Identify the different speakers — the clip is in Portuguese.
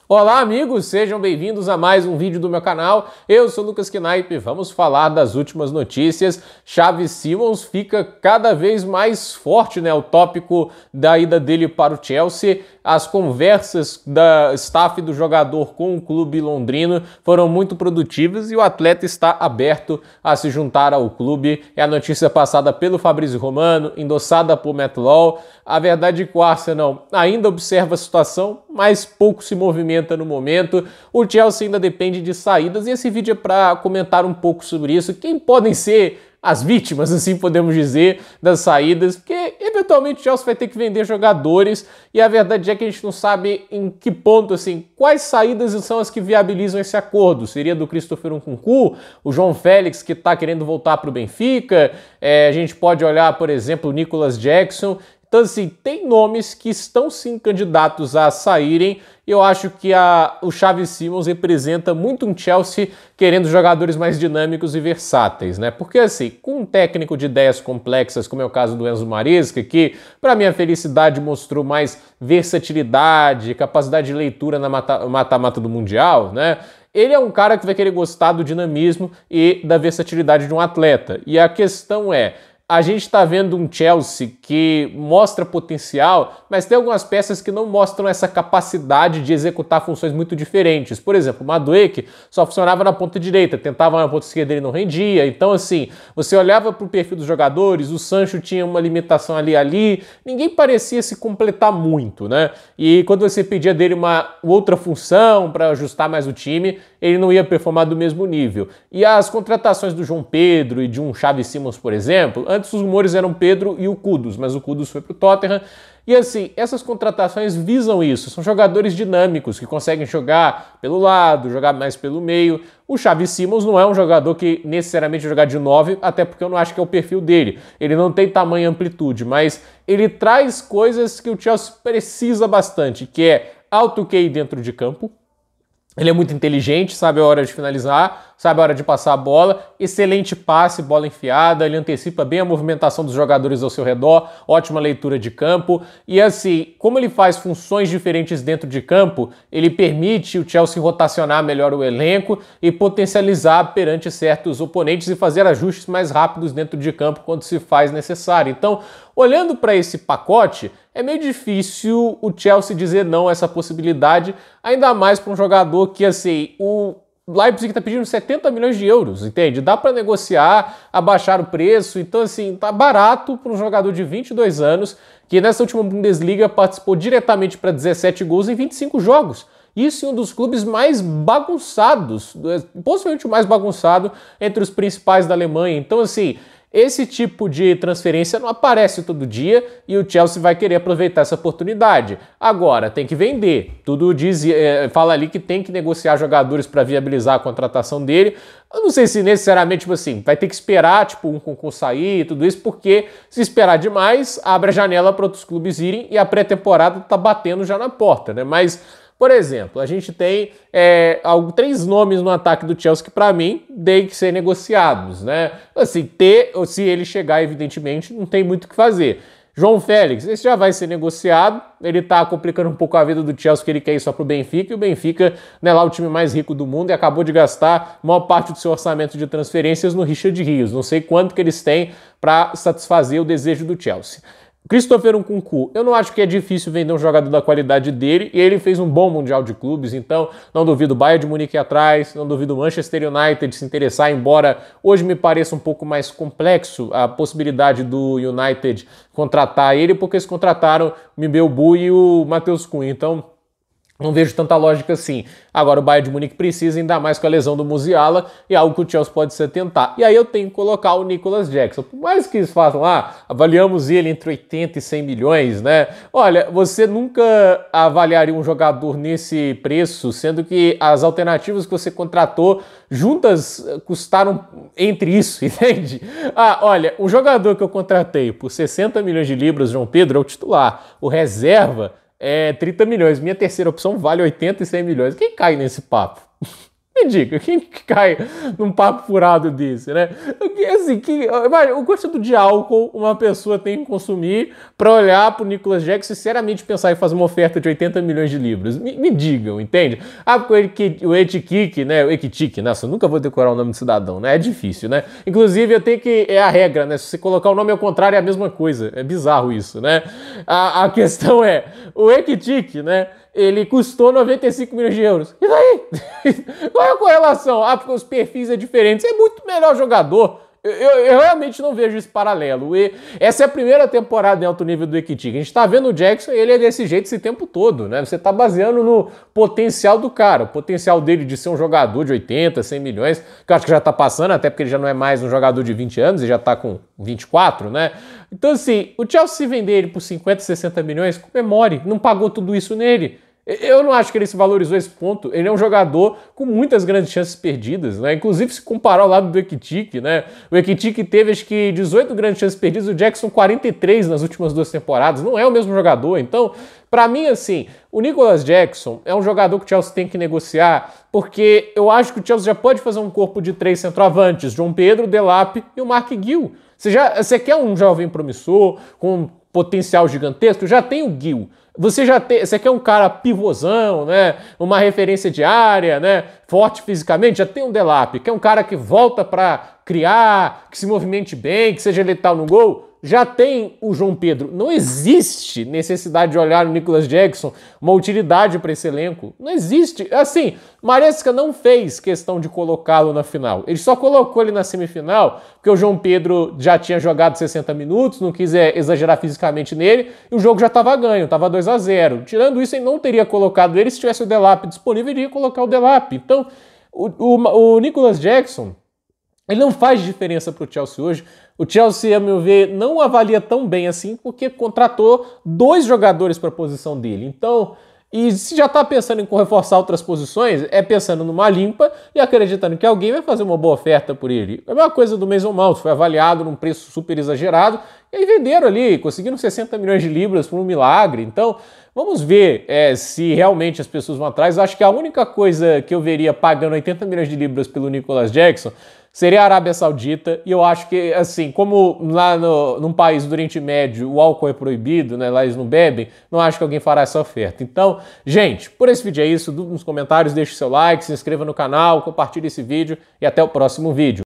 Speaker 1: Olá amigos, sejam bem-vindos a mais um vídeo do meu canal. Eu sou Lucas Knaip e vamos falar das últimas notícias. Xavi Simons fica cada vez mais forte, né? O tópico da ida dele para o Chelsea. As conversas da staff do jogador com o clube londrino foram muito produtivas e o atleta está aberto a se juntar ao clube. É a notícia passada pelo Fabrício Romano, endossada por Matt Law. A verdade é que o Arsenal ainda observa a situação, mas pouco se movimenta no momento. O Chelsea ainda depende de saídas e esse vídeo é para comentar um pouco sobre isso. Quem podem ser as vítimas, assim podemos dizer, das saídas, porque eventualmente o Chelsea vai ter que vender jogadores e a verdade é que a gente não sabe em que ponto, assim, quais saídas são as que viabilizam esse acordo. Seria do Christopher Nkunku, o João Félix que está querendo voltar para o Benfica, a gente pode olhar, por exemplo, o Nicolas Jackson. Então, assim, tem nomes que estão sim candidatos a saírem. Eu acho que o Xavi Simons representa muito um Chelsea querendo jogadores mais dinâmicos e versáteis, né? Porque, assim, com um técnico de ideias complexas, como é o caso do Enzo Maresca, que, para minha felicidade, mostrou mais versatilidade, capacidade de leitura na mata-mata do Mundial, né? Ele é um cara que vai querer gostar do dinamismo e da versatilidade de um atleta. E a questão é, a gente está vendo um Chelsea que mostra potencial, mas tem algumas peças que não mostram essa capacidade de executar funções muito diferentes. Por exemplo, o Madueke só funcionava na ponta direita, tentava na ponta esquerda e não rendia. Então, assim, você olhava para o perfil dos jogadores, o Sancho tinha uma limitação ali, ninguém parecia se completar muito, né? E quando você pedia dele uma outra função para ajustar mais o time, ele não ia performar do mesmo nível. E as contratações do João Pedro e de um Xavi Simons, por exemplo, antes os rumores eram Pedro e o Kudus, mas o Kudus foi para o Tottenham. E assim, essas contratações visam isso. São jogadores dinâmicos que conseguem jogar pelo lado, jogar mais pelo meio. O Xavi Simons não é um jogador que necessariamente vai jogar de 9, até porque eu não acho que é o perfil dele. Ele não tem tamanho e amplitude, mas ele traz coisas que o Chelsea precisa bastante, que é alto QI dentro de campo. Ele é muito inteligente, sabe a hora de finalizar, sabe a hora de passar a bola, excelente passe, bola enfiada, ele antecipa bem a movimentação dos jogadores ao seu redor, ótima leitura de campo. E assim, como ele faz funções diferentes dentro de campo, ele permite o Chelsea rotacionar melhor o elenco e potencializar perante certos oponentes e fazer ajustes mais rápidos dentro de campo quando se faz necessário. Então, olhando para esse pacote, é meio difícil o Chelsea dizer não a essa possibilidade, ainda mais para um jogador que, assim, o Leipzig está pedindo 70 milhões de euros, entende? Dá para negociar, abaixar o preço, então, assim, tá barato para um jogador de 22 anos, que nessa última Bundesliga participou diretamente para 17 gols em 25 jogos. Isso em um dos clubes mais bagunçados, possivelmente o mais bagunçado entre os principais da Alemanha. Então, assim, esse tipo de transferência não aparece todo dia e o Chelsea vai querer aproveitar essa oportunidade. Agora, tem que vender. Tudo diz, fala ali que tem que negociar jogadores para viabilizar a contratação dele. Eu não sei se necessariamente, tipo assim, vai ter que esperar tipo, um concurso sair e tudo isso, porque se esperar demais, abre a janela para outros clubes irem e a pré-temporada tá batendo já na porta, né? Mas, por exemplo, a gente tem 3 nomes no ataque do Chelsea que, para mim, tem que ser negociados, né? Assim, se ele chegar, evidentemente, não tem muito o que fazer. João Félix, esse já vai ser negociado, ele tá complicando um pouco a vida do Chelsea, que ele quer ir só pro Benfica, e o Benfica não é lá o time mais rico do mundo e acabou de gastar a maior parte do seu orçamento de transferências no Richard Rios. Não sei quanto que eles têm para satisfazer o desejo do Chelsea. Christopher Nkunku, eu não acho que é difícil vender um jogador da qualidade dele e ele fez um bom Mundial de Clubes, então não duvido o Bayern de Munique atrás, não duvido o Manchester United se interessar, embora hoje me pareça um pouco mais complexo a possibilidade do United contratar ele, porque eles contrataram o Mbeumo e o Matheus Cunha, então não vejo tanta lógica assim. Agora o Bayern de Munique precisa, ainda mais com a lesão do Musiala, e é algo que o Chelsea pode se atentar. E aí eu tenho que colocar o Nicolas Jackson. Por mais que eles façam, avaliamos ele entre 80 e 100 milhões, né? Olha, você nunca avaliaria um jogador nesse preço, sendo que as alternativas que você contratou juntas custaram entre isso, entende? Olha, o jogador que eu contratei por 60 milhões de libras, João Pedro, é o titular. O reserva é 30 milhões. Minha terceira opção vale 80 e 100 milhões. Quem cai nesse papo? Me diga, quem que cai num papo furado desse, né? Assim, o quanto de álcool uma pessoa tem que consumir para olhar pro Nicolas Jackson e sinceramente pensar em fazer uma oferta de 80 milhões de libras? Me digam, entende? Ah, porque o Etikik, né? O Ekitik, nossa, eu nunca vou decorar o nome do cidadão, né? É difícil, né? Inclusive, eu tenho que... É a regra, né? Se você colocar o nome ao contrário, é a mesma coisa. É bizarro isso, né? A questão é, o Ekitik, né? Ele custou 95 milhões de euros. E daí? Qual é a correlação? Ah, porque os perfis são diferentes. É muito melhor jogador. Eu realmente não vejo esse paralelo. Essa é a primeira temporada em alto nível do Ekitik. A gente tá vendo o Jackson, ele é desse jeito esse tempo todo, né? Você tá baseando no potencial do cara, o potencial dele de ser um jogador de 80, 100 milhões, que eu acho que já tá passando, até porque ele já não é mais um jogador de 20 anos, ele já tá com 24, né? Então, assim, o Chelsea se vender ele por 50, 60 milhões, comemore, não pagou tudo isso nele. Eu não acho que ele se valorizou esse ponto. Ele é um jogador com muitas grandes chances perdidas, né? Inclusive, se comparar ao lado do Ekitik, né? O Ekitik teve, acho que, 18 grandes chances perdidas, o Jackson 43 nas últimas 2 temporadas. Não é o mesmo jogador. Então, pra mim, assim, o Nicolas Jackson é um jogador que o Chelsea tem que negociar, porque eu acho que o Chelsea já pode fazer um corpo de 3 centroavantes, João Pedro, Delap e o Mark Gill. Você quer um jovem promissor, com potencial gigantesco? Já tem o Gill. Você quer um cara pivôzão, né? Uma referência de área, né? Forte fisicamente, já tem um Delap. Quer um cara que volta para criar, que se movimente bem, que seja letal no gol? Já tem o João Pedro. Não existe necessidade de olhar no Nicolas Jackson uma utilidade para esse elenco. Não existe. Assim, Maresca não fez questão de colocá-lo na final. Ele só colocou ele na semifinal porque o João Pedro já tinha jogado 60 minutos, não quis exagerar fisicamente nele, e o jogo já estava ganho, estava 2-0. Tirando isso, ele não teria colocado ele se tivesse o Delap disponível, ele iria colocar o Delap. Então, o Nicolas Jackson, ele não faz diferença para o Chelsea hoje. O Chelsea, a meu ver, não avalia tão bem assim porque contratou 2 jogadores para a posição dele. Então, e se já está pensando em reforçar outras posições, é pensando numa limpa e acreditando que alguém vai fazer uma boa oferta por ele. É a mesma coisa do Mason Mount, foi avaliado num preço super exagerado e aí venderam ali, conseguiram 60 milhões de libras por um milagre. Então, vamos ver se realmente as pessoas vão atrás. Eu acho que a única coisa que eu veria pagando 80 milhões de libras pelo Nicolas Jackson seria a Arábia Saudita, e eu acho que, assim, como lá num país do Oriente Médio o álcool é proibido, né, lá eles não bebem, não acho que alguém fará essa oferta. Então, gente, por esse vídeo é isso, nos comentários deixe seu like, se inscreva no canal, compartilhe esse vídeo e até o próximo vídeo.